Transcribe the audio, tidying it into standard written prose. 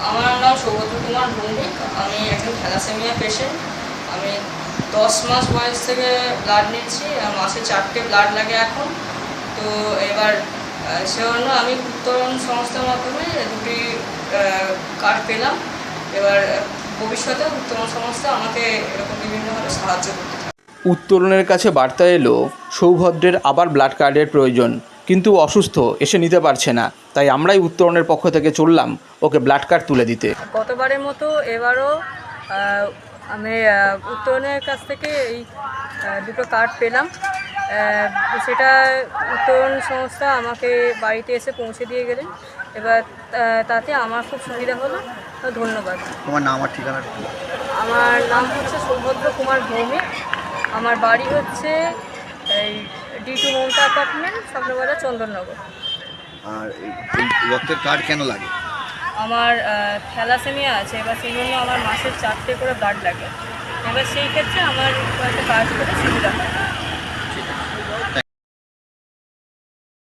আমার নাম সৌগত কুমার ভৌমিক। আমি একজন থ্যালাসেমিয়া পেশেন্ট। আমি 10 মাস বয়স থেকে ব্লাড নিচ্ছি আর মাসে 4টে ব্লাড লাগে এখন। তো এবার সেজন্য আমি উত্তরণ সংস্থার মাধ্যমে 2টি কার্ড পেলাম। এবার ভবিষ্যতে উত্তরণ সংস্থা আমাকে এরকম বিভিন্নভাবে সাহায্য করতে থাকে। উত্তরণের কাছে বার্তা এলো সৌভদ্রের আবার ব্লাড কার্ডের প্রয়োজন, কিন্তু অসুস্থ, এসে নিতে পারছে না। তাই আমরাই উত্তরণের পক্ষ থেকে চললাম ওকে ব্লাড কার্ড তুলে দিতে। গতবারের মতো এবারও আমি উত্তরণের কাছ থেকে এই 2টো কার্ড পেলাম। সেটা উত্তরণ সংস্থা আমাকে বাড়িতে এসে পৌঁছে দিয়ে গেলেন। এবার তাতে আমার খুব সুবিধা হলো। ধন্যবাদ। তোমার নাম আর ঠিকানা? আমার নাম হচ্ছে সৌভদ্র কুমার ভৌমিক। আমার বাড়ি হচ্ছে এই D2 মমতা অ্যাপার্টমেন্ট, স্বপ্নবাজার, চন্দননগর। আর এই রক্তের কার্ড কেন লাগে? আমার থ্যালাসেমিয়া আছে, এবার সেই জন্য আমার মাসে 4টে করে ব্লাড লাগে। এবার সেই ক্ষেত্রে আমার একটা কাজ করে সুবিধা হয়।